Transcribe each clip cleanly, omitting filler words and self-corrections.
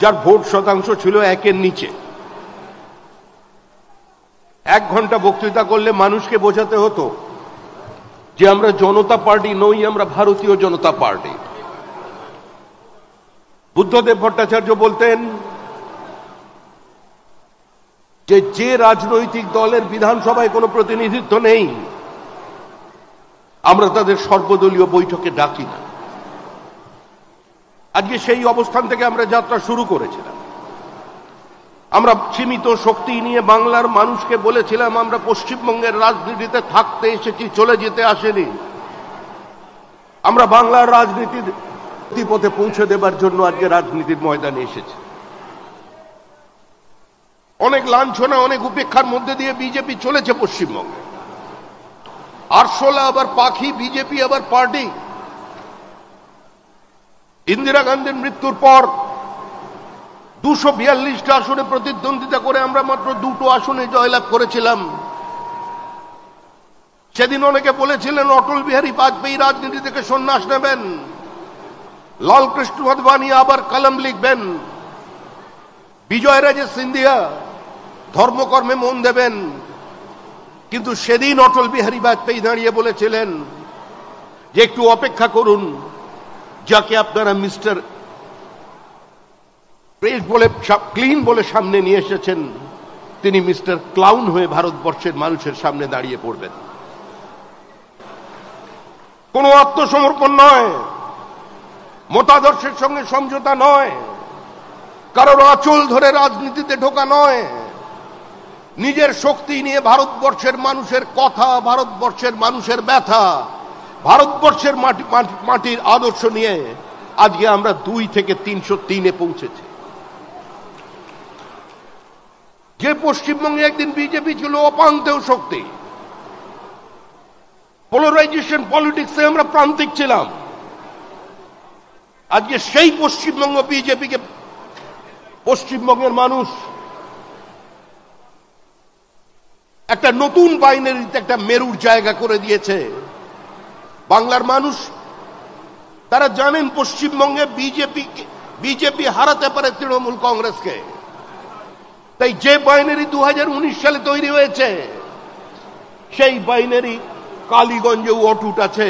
যার ভোট শতাংশ ছিল 1-এর নিচে। 1 ঘন্টা বক্তৃতা করলে মানুষকে বোঝাতে হতো যে আমরা জনতা পার্টি নই, আমরা ভারতীয় জনতা পার্টি। বুদ্ধদেব ভট্টাচার্য বলতেন যে রাজনৈতিক দলের বিধানসভায় কোনো প্রতিনিধিত্ব নেই, আমরা তাদের সর্বদলীয় বৈঠকে ডাকি না। আজকে সেই অবস্থান থেকে আমরা যাত্রা শুরু করেছিলাম। আমরা সীমিত শক্তি নিয়ে বাংলার মানুষকে বলেছিলাম আমরা পশ্চিমবঙ্গের রাজনীতিতে থাকতে এসেছি, চলে যেতে আসেনি। আমরা বাংলার রাজনীতির পথে পৌঁছে দেবার জন্য আজকে রাজনীতির ময়দানে এসেছি। অনেক লাঞ্ছনা, অনেক উপেক্ষার মধ্যে দিয়ে বিজেপি চলেছে পশ্চিমবঙ্গে। আরশোলা আবার পাখি, বিজেপি আবার পার্টি। ইন্দিরা গান্ধীর মৃত্যুর পর 242টা আসনে প্রতিদ্বন্দ্বিতা করে আমরা মাত্র 2টো আসনে জয়লাভ করেছিলাম। সেদিন অনেকে বলেছিলেন অটল বিহারী বাজপেয়ী রাজনীতি থেকে সন্ন্যাস নেবেন, লালকৃষ্ণ আদবানি আবার কলম লিখবেন, বিজয়রাজে সিন্ধিয়া ধর্মকর্মে মন দেবেন। কিন্তু সেদিন অটল বিহারী বাজপেয়ী দাঁড়িয়ে বলেছিলেন যে একটু অপেক্ষা করুন, যাকে আপনারা মিস্টার প্রেস বলে ক্লিন বলে সামনে নিয়ে এসেছেন, তিনি মিস্টার ক্লাউন হয়ে ভারতবর্ষের মানুষের সামনে দাঁড়িয়ে পড়বেন। কোনো আত্মসমর্পণ নয়, মতাদর্শের সঙ্গে সমঝোতা নয়, কারোর আঁচল ধরে রাজনীতিতে ঢোকা নয়, নিজের শক্তি নিয়ে ভারতবর্ষের মানুষের কথা, ভারতবর্ষের মানুষের ব্যথা, ভারতবর্ষের মাটির আদর্শ নিয়ে আজকে আমরা 2 থেকে 303-এ পৌঁছেছি। যে পশ্চিমবঙ্গে একদিন বিজেপি ছিল অপান্তেয় শক্তি, পোলারাইজেশন পলিটিক্সে আমরা প্রান্তিক ছিলাম, আজকে সেই পশ্চিমবঙ্গ বিজেপিকে পশ্চিমবঙ্গের মানুষ একটা নতুন বাইনারিতে একটা মেরুর জায়গা করে দিয়েছে। বাংলার মানুষ তারা জানেন পশ্চিমবঙ্গে বিজেপি হারাতে পারে তৃণমূল কংগ্রেসকে। তাই যে বাইনারি 2019 সালে তৈরি হয়েছে, সেই বাইনারি কালীগঞ্জেও অটুট আছে।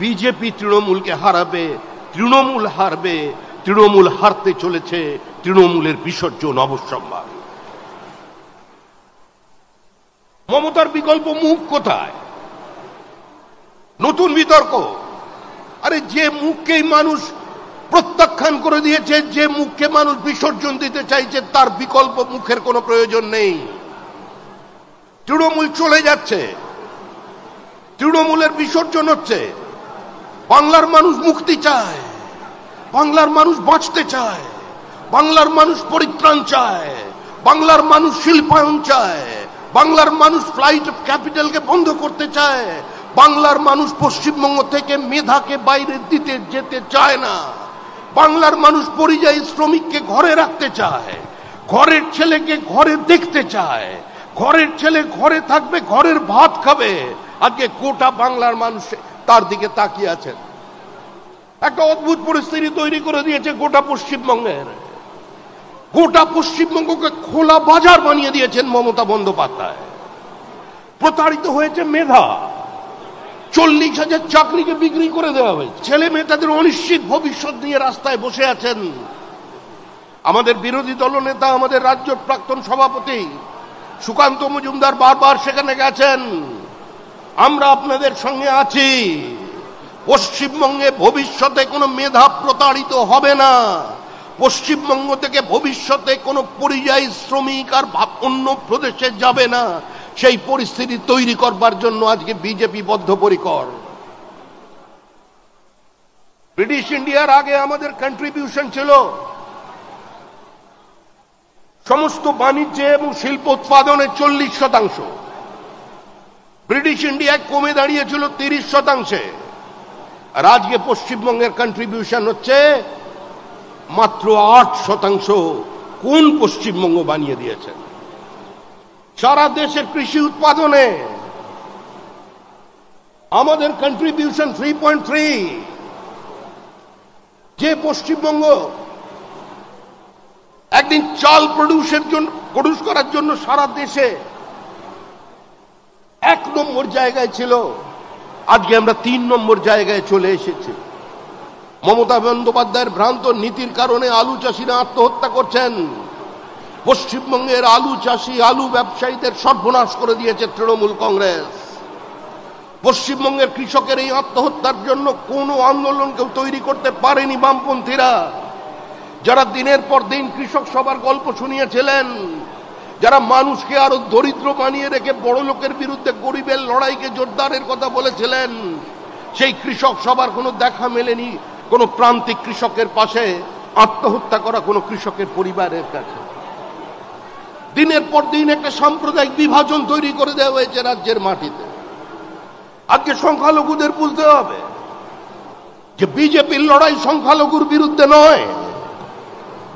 বিজেপি তৃণমূলকে হারাবে, তৃণমূল হারবে, তৃণমূল হারতে চলেছে, তৃণমূলের বিসর্জন অবশ্যম্ভার। মমতার বিকল্প মুখ কোথায়? নতুন বিতর্ক। আরে যে মুখকেই মানুষ প্রত্যাখ্যান করে দিয়েছে, যে মুখকে মানুষ বিসর্জন দিতে চাইছে, তার বিকল্প মুখের কোনো প্রয়োজন নেই। তৃণমূল চলে যাচ্ছে, তৃণমূলের বিসর্জন হচ্ছে। বাংলার মানুষ মুক্তি চায়, বাংলার মানুষ বাঁচতে চায়, বাংলার মানুষ পরিত্রাণ চায়, বাংলার মানুষ শিল্পায়ন চায়, বাংলার মানুষ ফ্লাইট অফ ক্যাপিটালকে বন্ধ করতে চায়, বাংলার মানুষ পশ্চিমবঙ্গ থেকে মেধাকে বাইরে দিতে যেতে চায় না, বাংলার মানুষ পরিযায়ী শ্রমিককে ঘরে রাখতে চায়, ঘরের ছেলেকে ঘরে দেখতে চায়, ঘরের ছেলে ঘরে থাকবে, ঘরের ভাত খাবে। আজকে গোটা বাংলার মানুষ তার দিকে তাকিয়ে আছেন। একটা অদ্ভুত পরিস্থিতি তৈরি করে দিয়েছে গোটা পশ্চিমবঙ্গের। গোটা পশ্চিমবঙ্গকে খোলা বাজার বানিয়ে দিয়েছেন মমতা বন্দ্যোপাধ্যায়। প্রতারিত হয়েছে মেধা, 40,000 চাকরিকে বিক্রি করে দেওয়া হয়েছে। ছেলে মেয়ে তাদের অনিশ্চিত ভবিষ্যৎ নিয়ে রাস্তায় বসে আছেন। আমাদের বিরোধী দলনেতা, আমাদের রাজ্য প্রাক্তন সভাপতি সুকান্ত মজুমদার বারবার সেখানে গেছেন। আমরা আপনাদের সঙ্গে আছি। পশ্চিমবঙ্গে ভবিষ্যতে কোনো মেধা প্রতারিত হবে না। পশ্চিমবঙ্গ থেকে ভবিষ্যতে কোনো পরিযায়ী শ্রমিক আর অন্য প্রদেশে যাবে না। সেই পরিস্থিতি তৈরি করবার জন্য আজকে বিজেপি বদ্ধপরিকর। ব্রিটিশ ইন্ডিয়ার আগে আমাদের কন্ট্রিবিউশন ছিল সমস্ত বাণিজ্যে এবং শিল্প উৎপাদনে 40%। ব্রিটিশ ইন্ডিয়ায় কমে দাঁড়িয়েছিল 30%। আর আজকে পশ্চিমবঙ্গের কন্ট্রিবিউশন হচ্ছে মাত্র 8%। কোন পশ্চিমবঙ্গ বানিয়ে দিয়েছেন? সারা দেশের কৃষি উৎপাদনে আমাদের কন্ট্রিবিউশন 3.3। যে পশ্চিমবঙ্গ একদিন চাল প্রডিউস করার জন্য সারা দেশে 1 নম্বর জায়গায় ছিল, আজকে আমরা 3 নম্বর জায়গায় চলে এসেছি। মমতা বন্দ্যোপাধ্যায়ের ভ্রান্ত নীতির কারণে আলু চাষিরা আত্মহত্যা করছেন। পশ্চিমবঙ্গের আলু চাষি, আলু ব্যবসায়ীদের সর্বনাশ করে দিয়েছে তৃণমূল কংগ্রেস। পশ্চিমবঙ্গের কৃষকের এই আত্মহত্যার জন্য কোনো আন্দোলন কেউ তৈরি করতে পারেনি বামপন্থীরা, যারা দিনের পর দিন কৃষক সভার গল্প শুনিয়েছিলেন, যারা মানুষকে আরো দরিদ্র বানিয়ে রেখে বড় লোকের বিরুদ্ধে গরিবের লড়াইকে জোরদারের কথা বলেছিলেন, সেই কৃষক সভার কোনো দেখা মেলেনি কোনো প্রান্তিক কৃষকের পাশে, আত্মহত্যা করা কোনো কৃষকের পরিবারের কাছে। দিনের পর দিন একটা সাম্প্রদায়িক বিভাজন তৈরি করে দেওয়া হয়েছে রাজ্যের মাটিতে। আজকে সংখ্যালঘুদের বুঝতে হবে যে বিজেপির লড়াই সংখ্যালঘুর বিরুদ্ধে নয়,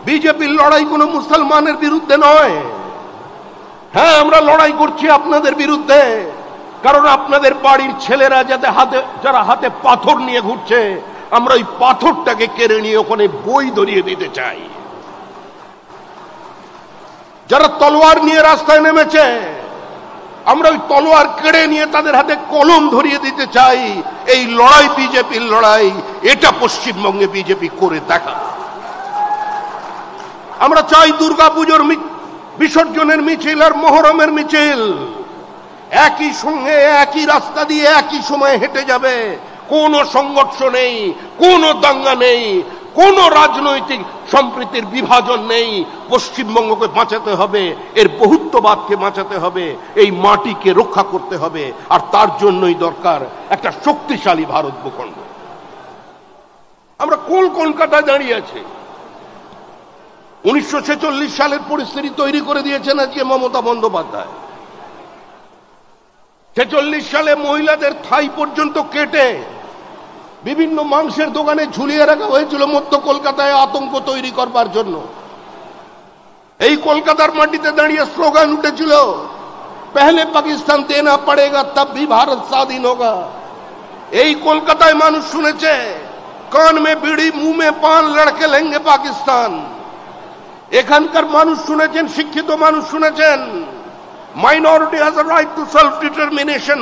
বিজেপির লড়াই কোনো মুসলমানের বিরুদ্ধে নয়। হ্যাঁ, আমরা লড়াই করছি আপনাদের বিরুদ্ধে, কারণ আপনাদের বাড়ির ছেলেরা যারা হাতে পাথর নিয়ে ঘুরছে, আমরা ওই পাথরটাকে কেড়ে নিয়ে ওখানে বই ধরিয়ে দিতে চাই। যারা তলোয়ার নিয়ে রাস্তায় নেমেছে, আমরা ওই তলোয়ার কেড়ে নিয়ে তাদের হাতে কলম ধরিয়ে দিতে চাই। এই লড়াই বিজেপির লড়াই, এটা পশ্চিমবঙ্গে বিজেপি করে দেখা। আমরা চাই দুর্গাপুজোর বিসর্জনের মিছিল আর মহরমের মিছিল একই সঙ্গে একই রাস্তা দিয়ে একই সময় হেঁটে যাবে। কোনো সংঘর্ষ নেই, কোনো দাঙ্গা নেই, কোনো রাজনৈতিক সম্প্রীতির বিভাজন নেই। পশ্চিমবঙ্গকে বাঁচাতে হবে, এর বহুত্ববাদকে বাঁচাতে হবে, এই মাটিকে রক্ষা করতে হবে, আর তার জন্যই দরকার একটা শক্তিশালী ভারত ভূখণ্ড। আমরা কলকাতায় দাঁড়িয়ে আছি। 1946 সালের পরিস্থিতি তৈরি করে দিয়েছেন আজকে মমতা বন্দ্যোপাধ্যায়। 46 সালে মহিলাদের থাই পর্যন্ত কেটে বিভিন্ন মাংসের দোকানে ঝুলিয়ে রাখা হয়েছিল মধ্য কলকাতায় আতঙ্ক তৈরি করবার জন্য। এই কলকাতার মাটিতে দাঁড়িয়ে স্লোগান উঠেছিল, পহলে পাকিস্তান দেনা পড়েগা তব ভি ভারত স্বাধীন হোগা। এই কলকাতায় মানুষ শুনেছে, কান মে বিড়ি মুহ মে পান লড়কে লেঙ্গে পাকিস্তান। এখানকার মানুষ শুনেছেন, শিক্ষিত মানুষ শুনেছেন, minority has a right to self determination,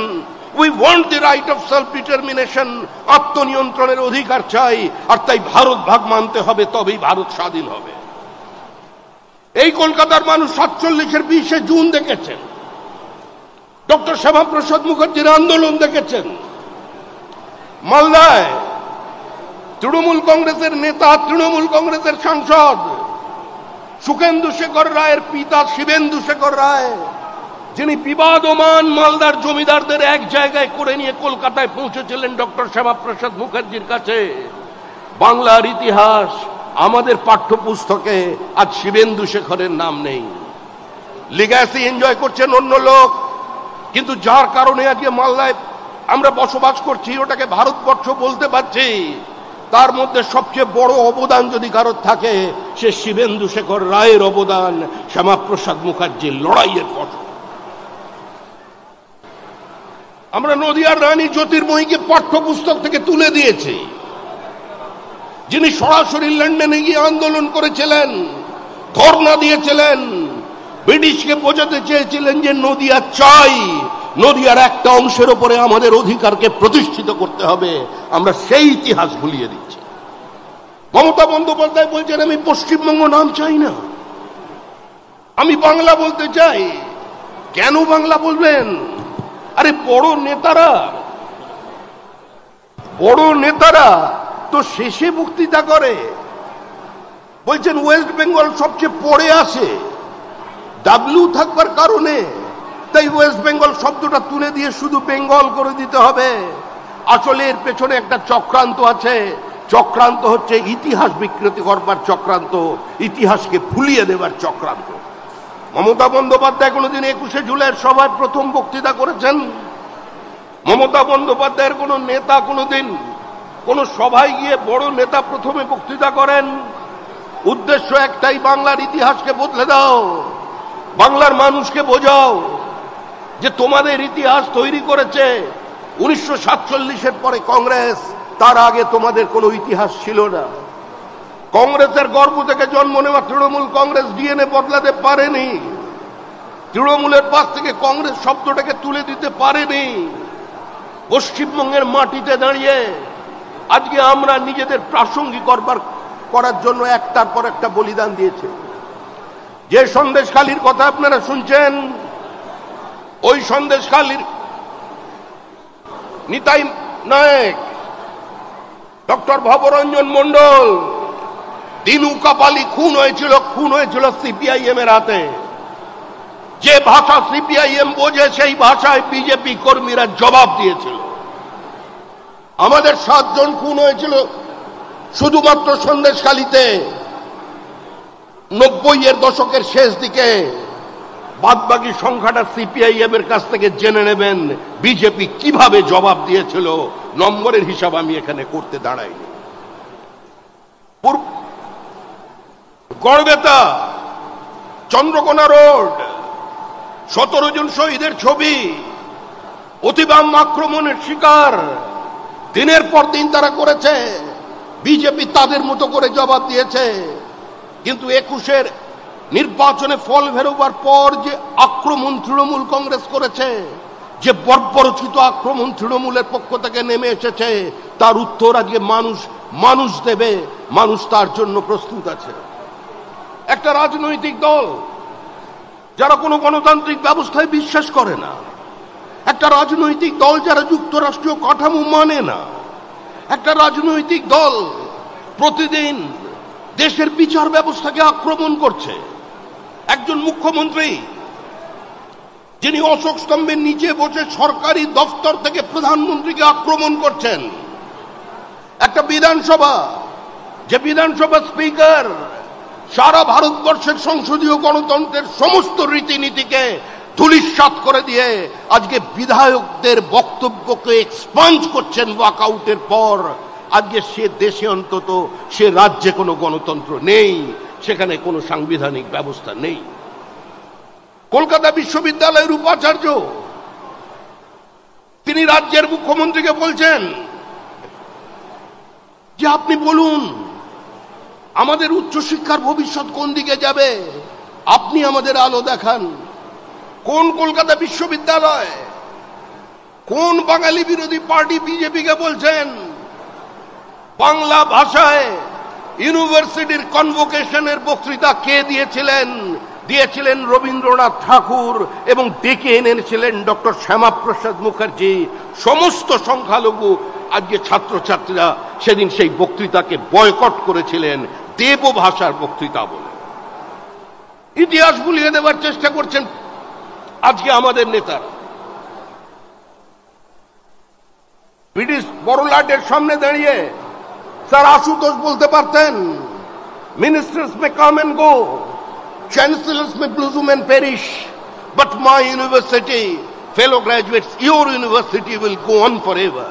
we want the right of self determination. আত্মনিয়ন্ত্রণের অধিকার চাই, আর তাই ভারত ভাগ মানতে হবে, তবেই ভারত স্বাধীন হবে। এই কলকাতার মানুষ 47-এর 20 জুন দেখেছেন, ডক্টর শ্যামাপ্রসাদ মুখার্জির আন্দোলন দেখেছেন। মালদায় তৃণমূল কংগ্রেসের নেতা, তৃণমূল কংগ্রেসের সাংসদ সুখেন্দু শেখর রায়ের পিতা শিবেন্দু শেখর রায়, যিনি বিবাদমান মালদার জমিদারদের এক জায়গায় করে নিয়ে কলকাতায় পৌঁছেছিলেন ডক্টর শ্যামাপ্রসাদ মুখার্জির কাছে। বাংলার ইতিহাস আমাদের পাঠ্যপুস্তকে আজ শিবেন্দু শেখরের নাম নেই। লিগ্যাসি এনজয় করছেন অন্য লোক, কিন্তু যার কারণে আজকে মালদায় আমরা বসবাস করছি, ওটাকে ভারতবর্ষ বলতে পারছি, তার মধ্যে সবচেয়ে বড় অবদান যদি কারোর থাকে, সে শিবেন্দু শেখর রায়ের অবদান, শ্যামাপ্রসাদ মুখার্জির লড়াইয়ের ফসল। আমরা নদিয়ার রানী জ্যোতির্ময়ীকে পাঠ্যপুস্তক থেকে তুলে দিয়েছি, যিনি সরাসরি লন্ডনে গিয়ে আন্দোলন করেছিলেন, ধর্ণা দিয়েছিলেন, ব্রিটিশকে বোঝাতে চেয়েছিলেন যে নদিয়া চাই, নদিয়ার একটা অংশের উপরে আমাদের অধিকারকে প্রতিষ্ঠিত করতে হবে। আমরা সেই ইতিহাস ভুলিয়ে দিচ্ছি। মমতা বন্দ্যোপাধ্যায় বলছেন, আমি পশ্চিমবঙ্গ নাম চাই না, আমি বাংলা বলতে চাই। কেন বাংলা বলবেন? আরে বড় নেতারা তো শেষে বক্তৃতা করে, বলছেন ওয়েস্ট বেঙ্গল সবচেয়ে পরে আসে, ডাব্লিউ থাকবার কারণে, তাই ওয়েস্ট বেঙ্গল শব্দটা তুলে দিয়ে শুধু বেঙ্গল করে দিতে হবে। আসলে এর পেছনে একটা চক্রান্ত আছে। চক্রান্ত হচ্ছে ইতিহাস বিকৃতি করবার চক্রান্ত, ইতিহাসকে ভুলিয়ে দেবার চক্রান্ত। মমতা বন্দ্যোপাধ্যায় কোনোদিন 21শে জুলাইয়ের সভায় প্রথম বক্তৃতা করেছেন? মমতা বন্দ্যোপাধ্যায়ের কোন নেতা কোনোদিন কোন সভায় গিয়ে বড় নেতা প্রথমে বক্তৃতা করেন? উদ্দেশ্য একটাই, বাংলার ইতিহাসকে বদলে দাও, বাংলার মানুষকে বোঝাও যে তোমাদের ইতিহাস তৈরি করেছে 1947-এর পরে কংগ্রেস, তার আগে তোমাদের কোনো ইতিহাস ছিল না। কংগ্রেসের গর্ভ থেকে জন্ম নেওয়া তৃণমূল কংগ্রেস ডিএনএ বদলাতে পারেনি, তৃণমূলের পাশ থেকে কংগ্রেস শব্দটাকে তুলে দিতে পারেনি। পশ্চিমবঙ্গের মাটিতে দাঁড়িয়ে আজকে আমরা নিজেদের প্রাসঙ্গিক করার জন্য একটার পর একটা বলিদান দিয়েছে। যে সন্দেশখালীর কথা আপনারা শুনছেন, ওই সন্দেশখালীর নিতাই নায়েক, ডক্টর ভবরঞ্জন মন্ডল, দিনু কাপালি খুন হয়েছিল সিপিআইএম এর হাতে। যে ভাষা সিপিআইএম বোঝে সেই ভাষায় বিজেপি কর্মীরা জবাব দিয়েছিল। আমাদের 7 জন খুন হয়েছিল শুধুমাত্র সন্দেশখালীতে 90-এর দশকের শেষ দিকে। বাদবাকি সংখ্যাটা সিপিআইএম এর কাছ থেকে জেনে নেবেন বিজেপি কিভাবে জবাব দিয়েছিল। নম্বরের হিসাব আমি এখানে করতে দাঁড়াইনি। গড়বেতা, চন্দ্রকোনা রোড, 17 জন শহীদের ছবি, অতিবাম আক্রমণের শিকার। দিনের পর দিন তারা করেছে, বিজেপি তাদের মতো করে জবাব দিয়েছে। কিন্তু 21-এর নির্বাচনে ফল বেরোবার পর যে আক্রমণ তৃণমূল কংগ্রেস করেছে, যে বর্বরচিত আক্রমণ তৃণমূলের পক্ষ থেকে নেমে এসেছে, তার উত্তর আজকে মানুষ দেবে। মানুষ তার জন্য প্রস্তুত আছে। একটা রাজনৈতিক দল যারা কোনো গণতান্ত্রিক ব্যবস্থায় বিশ্বাস করে না, একটা রাজনৈতিক দল যারা যুক্তরাষ্ট্রীয় কাঠামো মানে না, একটা রাজনৈতিক দল প্রতিদিন দেশের বিচার ব্যবস্থাকে আক্রমণ করছে। একজন মুখ্যমন্ত্রী যিনি অশোক স্তম্ভের নিচে বসে সরকারি দপ্তর থেকে প্রধানমন্ত্রীকে আক্রমণ করছেন। একটা বিধানসভা, যে বিধানসভা স্পিকার সারা ভারতবর্ষের সংসদীয় গণতন্ত্রের সমস্ত রীতিনীতিকে ধূলিসাৎ করে দিয়ে আজকে বিধায়কদের বক্তব্যকে এক্সপাঞ্জ করছেন ওয়াকআউটের পর। আজকে সে দেশে, অন্তত সে রাজ্যে কোনো গণতন্ত্র নেই, সেখানে কোনো সাংবিধানিক ব্যবস্থা নেই। কলকাতা বিশ্ববিদ্যালয়ের উপাচার্য তিনি রাজ্যের মুখ্যমন্ত্রীকে বলছেন যে আপনি বলুন আমাদের উচ্চশিক্ষার ভবিষ্যৎ কোন দিকে যাবে, আপনি আমাদের আলো দেখান। কোন কলকাতা বিশ্ববিদ্যালয়, কোন বাঙালি বিরোধী পার্টি বিজেপিকে বলছেন বাংলা ভাষায় ইউনিভার্সিটির কনভোকেশনের বক্তৃতা কে দিয়েছিলেন রবীন্দ্রনাথ ঠাকুর, এবং ডেকে এনেছিলেন ডক্টর শ্যামাপ্রসাদ মুখার্জি। সমস্ত সংখ্যালঘু আজকে ছাত্রছাত্রীরা সেদিন সেই বক্তৃতাকে বয়কট করেছিলেন দেব ভাষার বক্তৃতা বলে। ইতিহাস ভুলিয়ে দেওয়ার চেষ্টা করছেন আজকে আমাদের নেতারা। ব্রিটিশ বড়লাটের সামনে দাঁড়িয়ে স্যার আশুতোষ বলতে পারতেন, ministers may come and go, chancellors may bloom and perish, but my university, fellow graduates, your university will go on forever.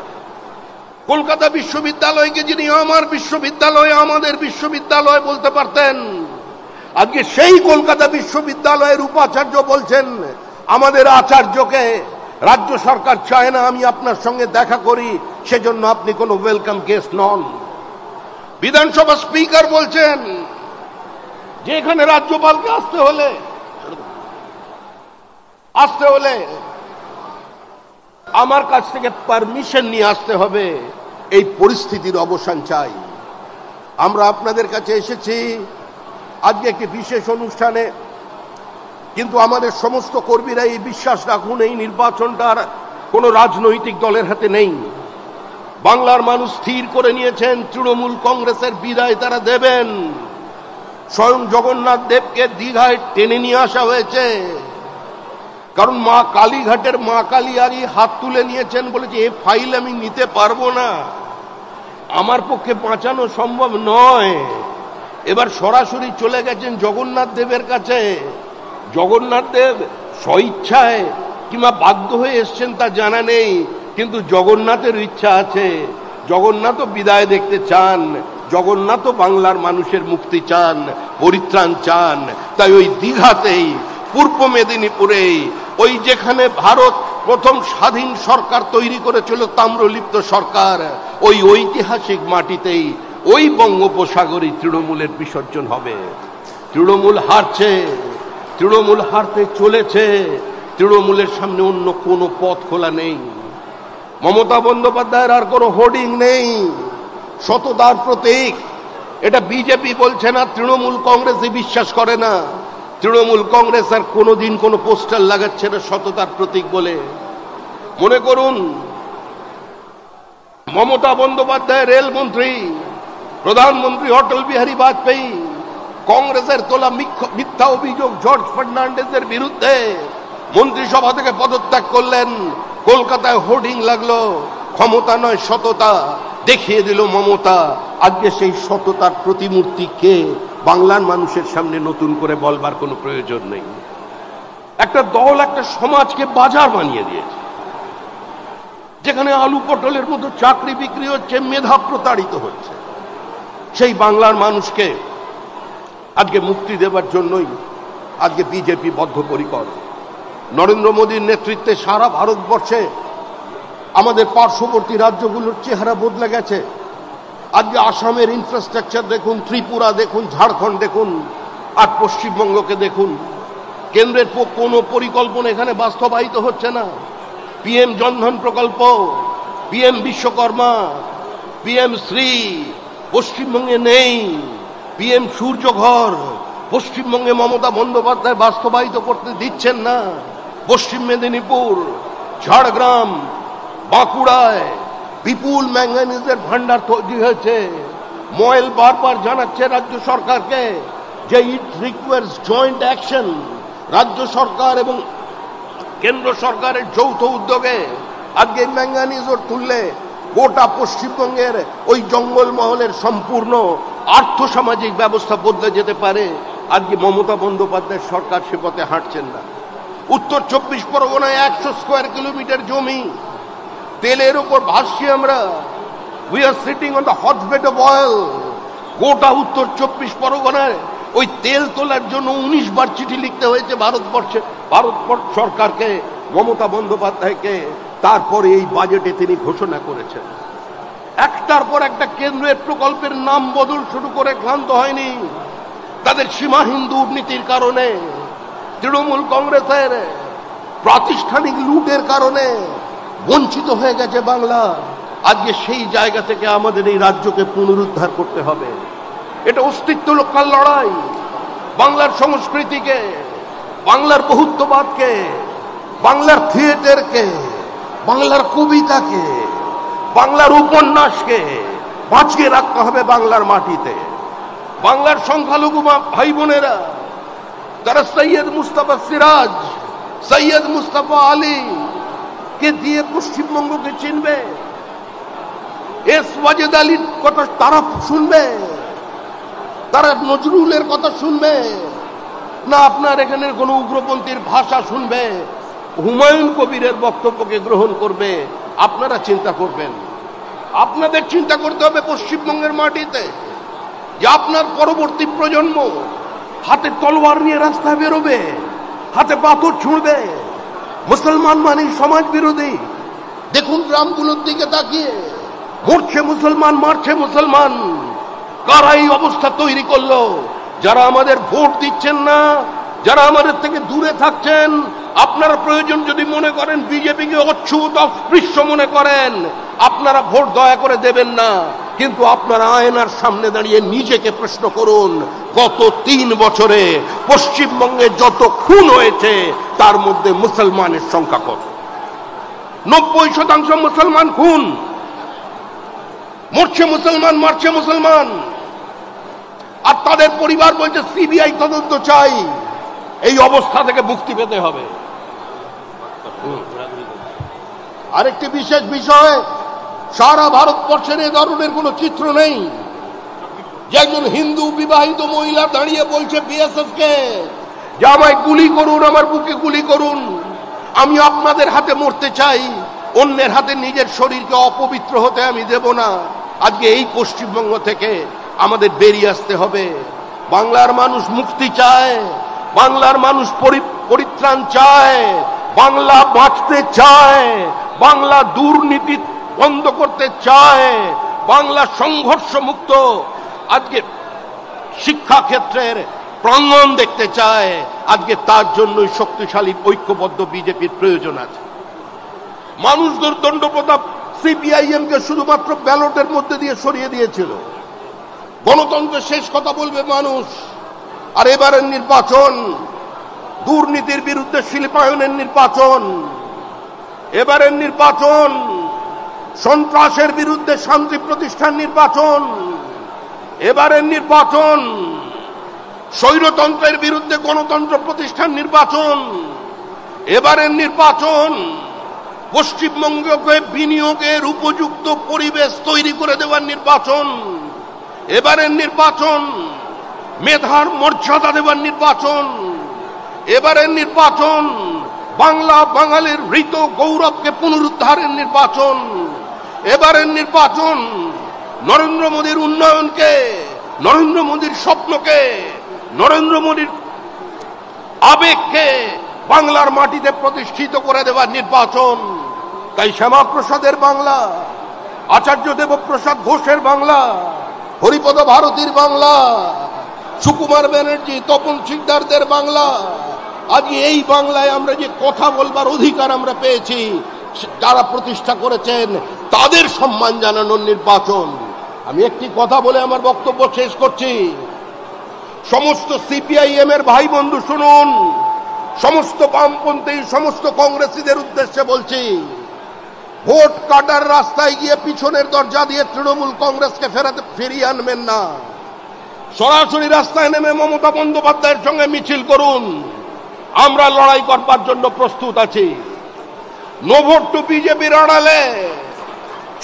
Kolkata বিশ্ববিদ্যালয়কে যিনি আমার বিশ্ববিদ্যালয়, আমাদের বিশ্ববিদ্যালয় বলতে পারতেন, আজকে সেই কলকাতা বিশ্ববিদ্যালয়ের উপাচার্য বলছেন আমাদের আচার্যকে রাজ্য সরকার চায় না আমি আপনার সঙ্গে দেখা করি, সেজন্য আপনি কোনো ওয়েলকাম গেস্ট নন। বিধানসভা স্পিকার বলছেন যে এখানে রাজ্যপালকে আসতে হলে আমার কাছ থেকে পারমিশন নিয়ে আসতে হবে। এই পরিস্থিতির অবসান চাই। আমরা আপনাদের কাছে এসেছি আজকে একটি বিশেষ অনুষ্ঠানে, কিন্তু আমাদের সমস্ত কর্মীরা এই বিশ্বাস রাখুন এই নির্বাচনটার কোনো রাজনৈতিক দলের হাতে নেই। বাংলার মানুষ স্থির করে নিয়েছেন তৃণমূল কংগ্রেসের বিদায় তারা দেবেন। স্বয়ং জগন্নাথ দেবকে দীঘায় টেনে নিয়ে আসা হয়েছে, কারণ মা কালীঘাটের মা কালী আগে হাত তুলে নিয়েছেন, বলেছে এই ফাইল আমি নিতে পারবো না, আমার পক্ষে বাঁচানো সম্ভব নয়। এবার সরাসরি চলে গেছেন জগন্নাথ দেবের কাছে। জগন্নাথ দেব স্বইচ্ছায় কিংবা বাধ্য হয়ে এসছেন তা জানা নেই, কিন্তু জগন্নাথের ইচ্ছা আছে। জগন্নাথও বিদায় দেখতে চান, জগন্নাথও বাংলার মানুষের মুক্তি চান, পরিত্রাণ চান। তাই ওই দীঘাতেই, পূর্ব মেদিনীপুরেই, ওই যেখানে ভারত প্রথম স্বাধীন সরকার তৈরি করেছিল, তাম্রলিপ্ত সরকার, ওই ঐতিহাসিক মাটিতেই ওই বঙ্গোপসাগরই তৃণমূলের বিসর্জন হবে। তৃণমূল হারছে, তৃণমূল হারতে চলেছে, তৃণমূলের সামনে অন্য কোনো পথ খোলা নেই। মমতা বন্দ্যোপাধ্যায়ের আর কোনো হোর্ডিং নেই, সততার প্রতীক। এটা বিজেপি বলছে না, তৃণমূল কংগ্রেসই বিশ্বাস করে না। তৃণমূল কংগ্রেস আর কোনোদিন কোনো পোস্টার লাগাচ্ছে না সততার প্রতীক বলে। মনে করুন, মমতা বন্দ্যোপাধ্যায় রেলমন্ত্রী, প্রধানমন্ত্রী অটল বিহারী বাজপেয়ী কংগ্রেসের তোলা মিথ্যা অভিযোগ জর্জ ফার্নান্ডেজের বিরুদ্ধে মন্ত্রিসভা থেকে পদত্যাগ করলেন। কলকাতায় হোর্ডিং লাগলো, ক্ষমতা নয় সততা, দেখিয়ে দিল মমতা। আজকে সেই সততার প্রতিমূর্তি কে, বাংলার মানুষের সামনে নতুন করে বলবার কোনো প্রয়োজন নেই। একটা দল একটা সমাজকে বাজার বানিয়ে দিয়েছে, যেখানে আলু পটলের মতো চাকরি বিক্রি হচ্ছে, মেধা প্রতারিত হচ্ছে। সেই বাংলার মানুষকে আজকে মুক্তি দেবার জন্যই আজকে বিজেপি বদ্ধপরিকর। নরেন্দ্র মোদীর নেতৃত্বে সারা ভারতবর্ষে আমাদের পার্শ্ববর্তী রাজ্যগুলোর চেহারা বদলে গেছে। আজকে আসামের ইনফ্রাস্ট্রাকচার দেখুন, ত্রিপুরা দেখুন, ঝাড়খণ্ড দেখুন, আর পশ্চিমবঙ্গকে দেখুন। কেন্দ্রের কোনো পরিকল্পনা এখানে বাস্তবায়িত হচ্ছে না। পিএম জনধন প্রকল্প, পিএম বিশ্বকর্মা, পিএম শ্রী পশ্চিমবঙ্গে নেই। পিএম সূর্যঘর পশ্চিমবঙ্গে মমতা বন্দ্যোপাধ্যায় বাস্তবায়িত করতে দিচ্ছেন না। পশ্চিম মেদিনীপুর, ঝাড়গ্রাম, বাঁকুড়ায় বিপুল ম্যাঙ্গানিজের ভান্ডার তৈরি হয়েছে। ময়েল বারবার জানাচ্ছে রাজ্য সরকারকে যে ইট রিকোয়ার্স জয়েন্ট অ্যাকশন। রাজ্য সরকার এবং কেন্দ্র সরকারের যৌথ উদ্যোগে আজকে ম্যাঙ্গানিজ তুললে গোটা পশ্চিমবঙ্গের ওই জঙ্গলমহলের সম্পূর্ণ আর্থসামাজিক ব্যবস্থা বদলে যেতে পারে। আজকে মমতা বন্দ্যোপাধ্যায়ের সরকার সে পথে হাঁটছেন না। উত্তর 24 পরগনায় 100 স্কোয়ার কিলোমিটার জমি তেলের উপর ভাসছি আমরা। We are sitting on the hotbed of oil. গোটা উত্তর 24 পরগনায় ওই তেল তোলার জন্য 19 বার চিঠি লিখতে হয়েছে ভারত সরকারকে, মমতা বন্দ্যোপাধ্যায়কে। তারপরে এই বাজেটে তিনি ঘোষণা করেছেন। একটার পর একটা কেন্দ্রের প্রকল্পের নাম বদল শুরু করে ক্লান্ত হয়নি। তাদের সীমাহীন দুর্নীতির কারণে, তৃণমূল কংগ্রেসের প্রাতিষ্ঠানিক লুটের কারণে বঞ্চিত হয়ে গেছে বাংলা। আজকে সেই জায়গা থেকে আমাদের এই রাজ্যকে পুনরুদ্ধার করতে হবে। এটা অস্তিত্ব রক্ষার লড়াই। বাংলার সংস্কৃতিকে, বাংলার বহুত্ববাদকে, বাংলার থিয়েটারকে, বাংলার কবিতাকে, বাংলার উপন্যাসকে বাঁচিয়ে রাখতে হবে বাংলার মাটিতে। বাংলার সংখ্যালঘু ভাই বোনেরা তারা সৈয়দ মুস্তাফা সিরাজ, সৈয়দ মুস্তাফা আলী কে দিয়ে পশ্চিমবঙ্গকে চিনবে। এস ওয়াজেদ আলীর কথা তারা শুনবে, তারা নজরুলের কথা শুনবে না আপনার এখানে কোনো উগ্রপন্থীর ভাষা শুনবে, হুমায়ুন কবিরের বক্তব্যকে গ্রহণ করবে? আপনারা চিন্তা করবেন। আপনাদের চিন্তা করতে হবে পশ্চিমবঙ্গের মাটিতে যে আপনার পরবর্তী প্রজন্ম হাতে তলোয়ার নিয়ে রাস্তায় বেরোবে, হাতে পাথর ছুঁড়বে। মুসলমান মানে সমাজ বিরোধী। দেখুন গ্রামগুলোর দিকে তাকিয়ে, মরছে মুসলমান, মারছে মুসলমান। কারা এই অবস্থা তৈরি করলো? যারা আমাদের ভোট দিচ্ছেন না, যারা আমাদের থেকে দূরে থাকছেন। আপনারা প্রয়োজন যদি মনে করেন বিজেপিকে অচ্ছুত অস্পৃশ্য মনে করেন, আপনারা ভোট দয়া করে দেবেন না। কিন্তু আপনারা আয়নার সামনে দাঁড়িয়ে নিজেকে প্রশ্ন করুন, গত 3 বছরে পশ্চিমবঙ্গে যত খুন হয়েছে তার মধ্যে মুসলমানের সংখ্যা কত? 90% মুসলমান খুন। মরছে মুসলমান, মারছে মুসলমান। আর তাদের পরিবার বলছে সিবিআই তদন্ত চাই। এই অবস্থা থেকে মুক্তি পেতে হবে। আরেকটি বিশেষ বিষয়, সারা ভারতবর্ষের এ ধরনের কোন চিত্র নেই যে একজন হিন্দু বিবাহিত মহিলা দাঁড়িয়ে বলছে বিএসএফ কে যে আমায় গুলি করুন, আমার বুকে গুলি করুন, আমি আপনাদের হাতে মরতে চাই, অন্যের হাতে নিজের শরীরকে অপবিত্র হতে আমি দেব না। আজকে এই পশ্চিমবঙ্গ থেকে আমাদের বেরিয়ে আসতে হবে। বাংলার মানুষ মুক্তি চায়, বাংলার মানুষ পরিত্রাণ চায়, বাংলা বাঁচতে চায়, বাংলা দুর্নীতি বন্ধ করতে চায়, বাংলা সংঘর্ষ মুক্ত আজকে শিক্ষা ক্ষেত্রের প্রাঙ্গণ দেখতে চায়, আজকে তার জন্যই শক্তিশালী ঐক্যবদ্ধ বিজেপির প্রয়োজন আছে। মানুষ দণ্ড প্রতাপ সিপিআইএম কে শুধুমাত্র ব্যালটের মধ্যে দিয়ে সরিয়ে দিয়েছিল। গণতন্ত্রের শেষ কথা বলবে মানুষ। আর এবারের নির্বাচন দুর্নীতির বিরুদ্ধে শিল্পায়নের নির্বাচন, এবারের নির্বাচন সন্ত্রাসের বিরুদ্ধে শান্তি প্রতিষ্ঠান নির্বাচন, এবারের নির্বাচন স্বৈরতন্ত্রের বিরুদ্ধে গণতন্ত্র প্রতিষ্ঠান নির্বাচন, এবারের নির্বাচন পশ্চিমবঙ্গকে বিনিয়োগের উপযুক্ত পরিবেশ তৈরি করে দেওয়ার নির্বাচন, এবারের নির্বাচন মেধার মর্যাদা দেওয়ার নির্বাচন, এবারের নির্বাচন বাংলা বাঙালির হৃত গৌরবকে পুনরুদ্ধারের নির্বাচন, এবারের নির্বাচন নরেন্দ্র মোদীর উন্নয়নকে, নরেন্দ্র মোদীর স্বপ্নকে, নরেন্দ্র মোদীর আবেগকে বাংলার মাটিতে প্রতিষ্ঠিত করে দেওয়ার নির্বাচন। তাই শ্যামাপ্রসাদের বাংলা, আচার্য দেবপ্রসাদ ঘোষের বাংলা, হরিপদ ভারতীর বাংলা, সুকুমার ব্যানার্জি, তপন শিকদারদের বাংলা, আজকে এই বাংলায় আমরা যে কথা বলবার অধিকার আমরা পেয়েছি, যারা প্রতিষ্ঠা করেছেন তাদের সম্মান জানানোর নির্বাচন। আমি একটি কথা বলে আমার বক্তব্য শেষ করছি। সমস্ত সিপিআইএম এর ভাই বন্ধু শুনুন, সমস্ত বামপন্থী, সমস্ত কংগ্রেসীদের উদ্দেশ্যে বলছি, ভোট কাটার রাস্তায় গিয়ে পিছনের দরজা দিয়ে তৃণমূল কংগ্রেসকে ফিরিয়ে আনবেন না। সরাসরি রাস্তায় নেমে মমতা বন্দ্যোপাধ্যায়ের সঙ্গে মিছিল করুন। আমরা লড়াই করবার জন্য প্রস্তুত আছি। নো ভোট টু বিজেপির আড়ালে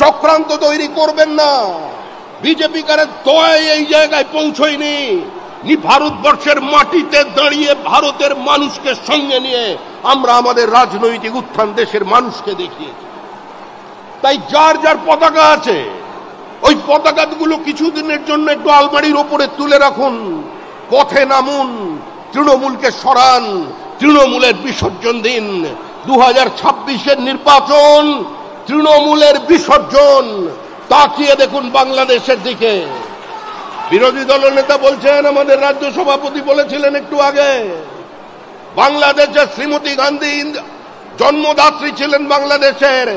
চক্রান্ত তৈরি করবেন না। বিজেপি কারের দয়ায় এই জায়গায় পৌঁছয়নি। ভারতবর্ষের মাটিতে দাঁড়িয়ে ভারতের মানুষকে সঙ্গে নিয়ে আমরা আমাদের রাজনৈতিক উত্থান দেশের মানুষকে দেখিয়েছি। তাই যার যার পতাকা আছে, ওই পতাকাগুলো কিছুদিনের জন্য একটু আলমারির ওপরে তুলে রাখুন, পথে নামুন, তৃণমূলকে সরান, তৃণমূলের বিসর্জন দিন। 2026-এর নির্বাচন তৃণমূলের বিসর্জন। তাকিয়ে দেখুন বাংলাদেশের দিকে। বিরোধী দলের নেতা বলছেন, আমাদের রাজ্য সভাপতি বলেছিলেন একটু আগে, বাংলাদেশে শ্রীমতী গান্ধী জন্মদাত্রী ছিলেন বাংলাদেশের।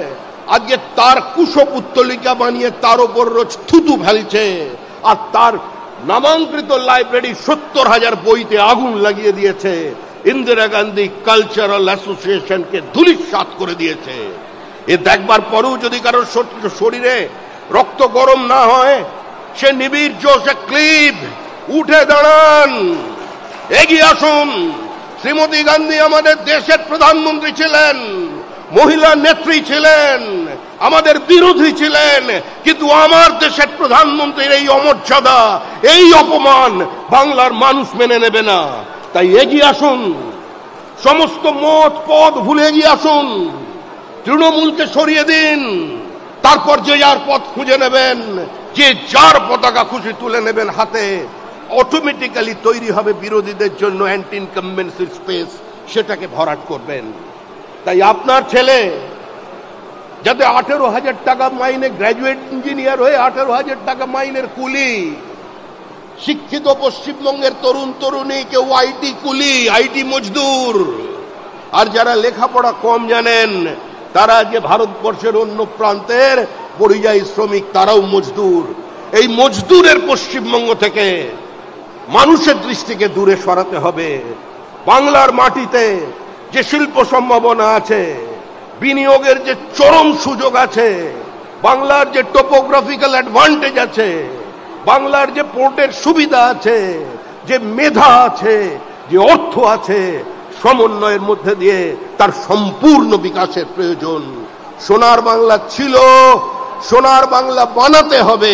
আজকে তার কুশপুত্তলিকা বানিয়ে তার উপর রোজ থুতু ফেলছে, আর তার নামাঙ্কিত লাইব্রেরি 70,000 বইতে আগুন লাগিয়ে দিয়েছে। ইন্দিরা গান্ধী কালচারাল অ্যাসোসিয়েশনকে ধূলিসাৎ করে দিয়েছে। এ দেখবার পরেও যদি কারোর শরীরে রক্ত গরম না হয়, সে নিবিড় জোশে ক্লিব উঠে দাঁড়ান, এগিয়ে আসুন। শ্রীমতী গান্ধী আমাদের দেশের প্রধানমন্ত্রী ছিলেন, মহিলা নেত্রী ছিলেন, আমাদের বিরোধী ছিলেন, কিন্তু আমার দেশের প্রধানমন্ত্রীর এই অমর্যাদা, এই অপমান বাংলার মানুষ মেনে নেবে না। তাই এগিয়ে আসুন, সমস্ত মত পদ ভুলে এগিয়ে আসুন, তৃণমূলকে সরিয়ে দিন। তারপর যে যার পথ খুঁজে নেবেন, যে যার পতাকা খুশি তুলে নেবেন হাতে, অটোমেটিক্যালি তৈরি হবে বিরোধীদের জন্য অ্যান্টি ইনকামবেন্সির স্পেস, সেটাকে ভরাট করবেন। তাই আপনার ছেলে যাতে 18,000 টাকা মাইনে গ্র্যাজুয়েট ইঞ্জিনিয়ার হয়ে 18,000 টাকা মাইনের কুলি, শিক্ষিত পশ্চিমবঙ্গের তরুণ তরুণী কেউ আইটি কুলি, আইটি মজদুর, আর যারা লেখাপড়া কম জানেন তারা যে ভারতবর্ষের অন্য প্রান্তের পরিযায়ী শ্রমিক, তারাও মজদুর। এই মজদুরের পশ্চিমবঙ্গ থেকে মানুষের দৃষ্টিকে দূরে সরাতে হবে। বাংলার মাটিতে যে শিল্প সম্ভাবনা আছে, বিনিয়োগের যে চরম সুযোগ আছে, বাংলার যে টোপোগ্রাফিক্যাল অ্যাডভান্টেজ আছে, বাংলার যে পোর্টের সুবিধা আছে, যে মেধা আছে, যে অর্থ আছে, সমন্বয়ের মধ্যে দিয়ে তার সম্পূর্ণ বিকাশের প্রয়োজন। সোনার বাংলা ছিল, সোনার বাংলা বানাতে হবে,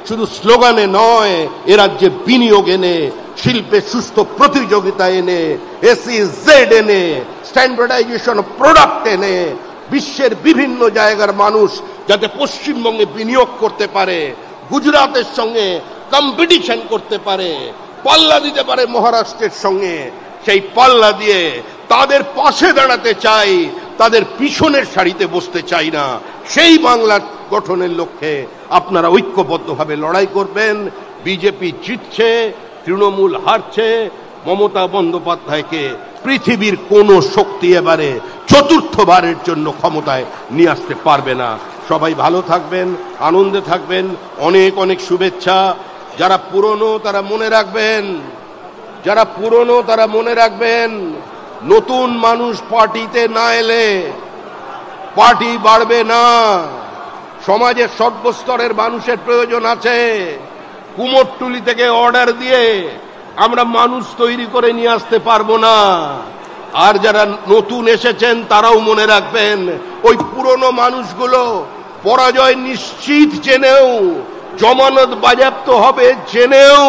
শুধু স্লোগানে নয়। এ রাজ্যে বিনিয়োগ এনে, শিল্পে সুস্থ প্রতিযোগিতা এনে, SEZ এনে, স্ট্যান্ডার্ডাইজেশন অফ প্রোডাক্ট এনে, বিশ্বের বিভিন্ন জায়গার মানুষ যাতে পশ্চিমবঙ্গে বিনিয়োগ করতে পারে, গুজরাটের সঙ্গে কম্পিটিশন করতে পারে, পাল্লা দিতে পারে মহারাষ্ট্রের সঙ্গে, সেই পাল্লা দিয়ে তাদের পাশে দাঁড়াতে চাই, তাদের পিছনের সারিতে বসতে চাই না। সেই বাংলার গঠনের লক্ষ্যে আপনারা ঐক্যবদ্ধভাবে লড়াই করবেন। বিজেপি জিতছে, তৃণমূল হারছে, মমতা বন্দ্যোপাধ্যায়কে পৃথিবীর কোনো শক্তি এবারে চতুর্থবারের জন্য ক্ষমতায় নিয়ে আসতে পারবে না। সবাই ভালো থাকবেন, আনন্দে থাকবেন, অনেক অনেক শুভেচ্ছা। যারা পুরনো তারা মনে রাখবেন, যারা পুরনো তারা মনে রাখবেন, নতুন মানুষ পার্টিতে না এলে পার্টি বাড়বে না। সমাজের সর্বস্তরের মানুষের প্রয়োজন আছে। কুমোরটুলি থেকে অর্ডার দিয়ে আমরা মানুষ তৈরি করে নিয়ে আসতে পারবো না। আর যারা নতুন এসেছেন তারাও মনে রাখবেন, ওই পুরনো মানুষগুলো পরাজয় নিশ্চিত জেনেও, জমানত বাজেয়াপ্ত হবে জেনেও,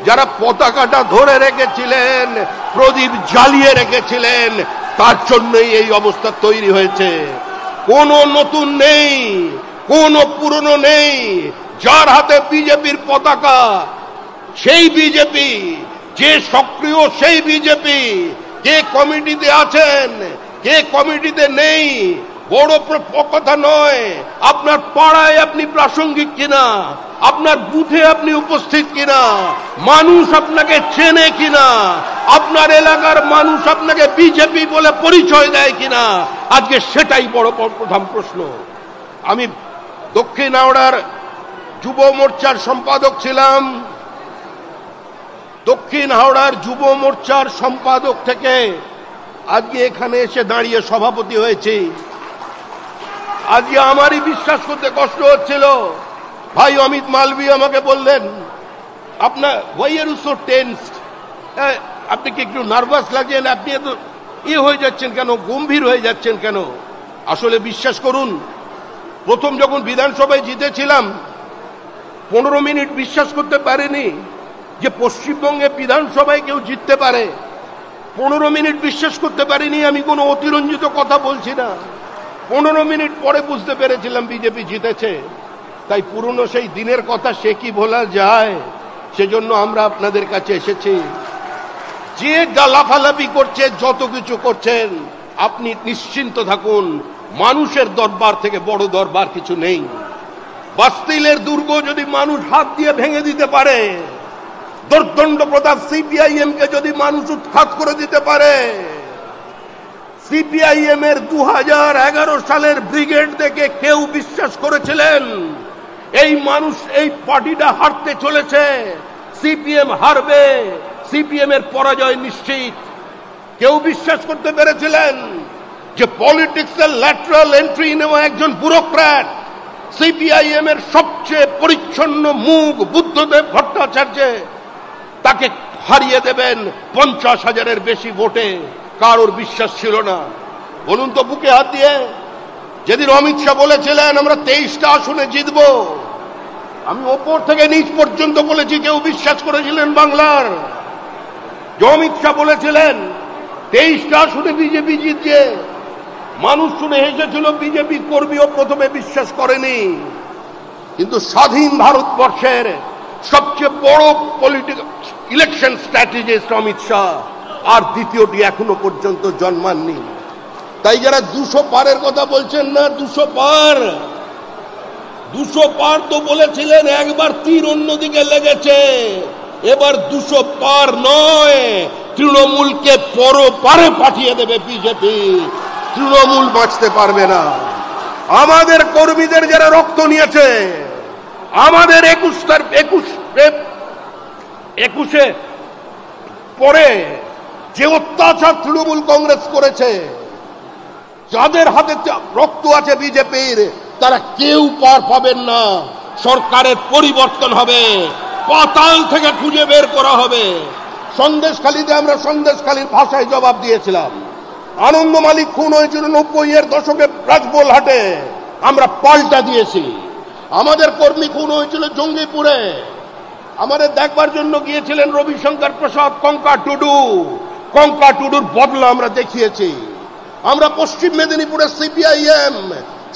যারা পতাকাটা ধরে রেখেছিলেন, প্রদীপ জ্বালিয়ে রেখেছিলেন, তার জন্যই এই অবস্থা তৈরি হয়েছে। কোনো নতুন নেই, কোনো পুরনো নেই। যার হাতে বিজেপির পতাকা সেই বিজেপি, যে সক্রিয় সেই বিজেপি। কে কমিটিতে আছেন, কে কমিটিতে নেই বড় কথা নয়। আপনার পাড়ায় আপনি প্রাসঙ্গিক কিনা, আপনার বুথে আপনি উপস্থিত কিনা, মানুষ আপনাকে চেনে কিনা, আপনার এলাকার মানুষ আপনাকে বিজেপি বলে পরিচয় দেয় কিনা, আজকে সেটাই বড় প্রধান প্রশ্ন। আমি দক্ষিণ হাওড়ার যুব মোর্চার সম্পাদক ছিলাম। দক্ষিণ হাওড়ার যুব মোর্চার সম্পাদক থেকে আজকে এখানে এসে দাঁড়িয়ে সভাপতি হয়েছি। আজকে আমারই বিশ্বাস করতে কষ্ট হচ্ছিল। ভাই অমিত মালভী আমাকে বললেন, আপনার why are you so tensed, আপনি কি একটু নার্ভাস লাগছেন, আপনি এত হয়ে যাচ্ছেন কেন, গম্ভীর হয়ে যাচ্ছেন কেন? আসলে বিশ্বাস করুন, প্রথম যখন বিধানসভায় জিতেছিলাম 15 মিনিট বিশ্বাস করতে পারিনি যে পশ্চিমবঙ্গে বিধানসভায় কেউ জিততে পারে। 15 মিনিট বিশ্বাস করতে পারিনি। আমি কোনো অতিরঞ্জিত কথা বলছি না। 15 মিনিট পরে বুঝতে পেরেছিলাম বিজেপি জিতেছে। তাই পুরনো সেই দিনের কথা সে কি ভোলা যায়? সেজন্য আমরা আপনাদের কাছে এসেছি। যে লাফালাফি করছে, যত কিছু করছেন, আপনি নিশ্চিন্ত থাকুন, মানুষের দরবার থেকে বড় দরবার কিছু নেই। বাস্তিলের দুর্গ যদি মানুষ হাত দিয়ে ভেঙে দিতে পারে, দর্দণ্ড প্রতাপ সিপিআইএম কে যদি মানুষ উৎখাত করে দিতে পারে, সিপিআইএম এর 2011 সালের ব্রিগেড দেখে কেউ বিশ্বাস করেছিলেন এই মানুষ, এই পার্টিটা হারতে চলেছে, সিপিএম হারবে, সিপিএম এর পরাজয় নিশ্চিত? কেউ বিশ্বাস করতে পেরেছিলেন যে পলিটিক্সের ল্যাটারাল এন্ট্রি নেওয়া একজন ব্যুরোক্র্যাট সিপিআইএম এর সবচেয়ে পরিচ্ছন্ন মুখ বুদ্ধদেব ভট্টাচার্য তাকে হারিয়ে দেবেন 50,000-এর বেশি ভোটে? কারোর বিশ্বাস ছিল না। বলুন তো বুকে হাত দিয়ে। যেদিন অমিত শাহ বলেছিলেন আমরা 23টা আসনে জিতব, আমি ওপর থেকে নিচ পর্যন্ত বলেছি, কেউ বিশ্বাস করেছিলেন বাংলার? যে অমিত শাহ বলেছিলেন 23টা আসনে বিজেপি জিতছে, মানুষ শুনে হেসেছিল, বিজেপি কর্মীও প্রথমে বিশ্বাস করেনি। কিন্তু স্বাধীন ভারতবর্ষের সবচেয়ে বড় political election strategist Amit Shah, আর দ্বিতীয়টি এখনো পর্যন্ত জন্মাননি। তাই যারা 200 পারের কথা বলছেন না, 200 পার তো বলেছিলেন, একবার তীর অন্যদিকে লেগেছে, এবার 200 পার নয়, তৃণমূলকে পরপারে পাঠিয়ে দেবে বিজেপি। তৃণমূল বাঁচতে পারবে না। আমাদের কর্মীদের যারা রক্ত নিয়েছে, আমাদের 21 পরে যে অত্যাচার তৃণমূল কংগ্রেস করেছে, যাদের হাতে রক্ত আছে বিজেপির, তারা কেউ পার পাবেন না। সরকারের পরিবর্তন হবে, পাতাল থেকে খুঁজে বের করা হবে। সন্দেশখালীতে আমরা সন্দেশখালীর ভাষায় জবাব দিয়েছিলাম। আনন্দ মালিক খুন হয়েছিল 90-এর দশকে রাজবোলহাটে, আমরা পাল্টা দিয়েছি। আমাদের কর্মী খুন হয়েছিল জঙ্গিপুরে, আমাদের দেখবার জন্য গিয়েছিলেন রবিশঙ্কর প্রসাদ, কঙ্কা টুডুর বদলা আমরা দেখিয়েছি। আমরা পশ্চিম মেদিনীপুরের সিপিআইএম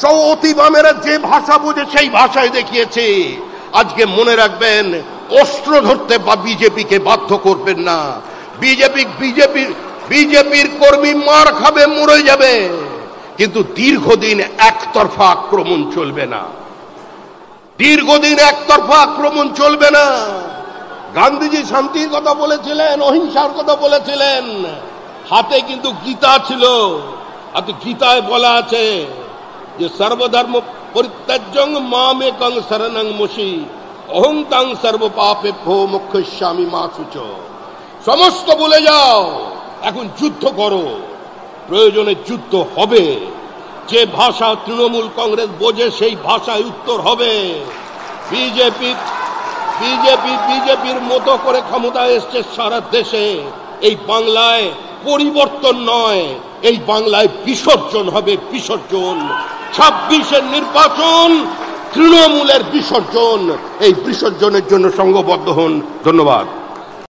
সহ অতি বামেরা যে ভাষা বোঝে সেই ভাষায় দেখিয়েছি। আজকে মনে রাখবেন, অস্ত্র ধরতে বা বিজেপিকে বাধ্য করবেন না। বিজেপির কর্মী মার খাবে, মরে যাবে, কিন্তু দীর্ঘদিন একতরফা আক্রমণ চলবে না। দীর্ঘদিন একতরফা আক্রমণ চলবে না। গান্ধীজি শান্তির কথা বলেছিলেন, অহিংসার কথা বলেছিলেন, হাতে কিন্তু গীতা ছিল। আর গীতায় বলা আছে যে সর্বধর্ম পরিত্যাজ্যং মামেকং শরণং মসি অহং তাং সর্ব পাপেভ্যো মোক্ষয়িষ্যামি মা শুচ। সমস্ত ভুলে যাও, এখন যুদ্ধ করো, প্রয়োজনে যুদ্ধ হবে। যে ভাষা তৃণমূল কংগ্রেস বোঝে সেই ভাষায় উত্তর হবে। বিজেপির মতো করে ক্ষমতায় এসছে সারা দেশে। এই বাংলায় পরিবর্তন নয়, এই বাংলায় বিসর্জন হবে, বিসর্জন। 26-এর নির্বাচন তৃণমূলের বিসর্জন। এই বিসর্জনের জন্য সংঘবদ্ধ হন। ধন্যবাদ।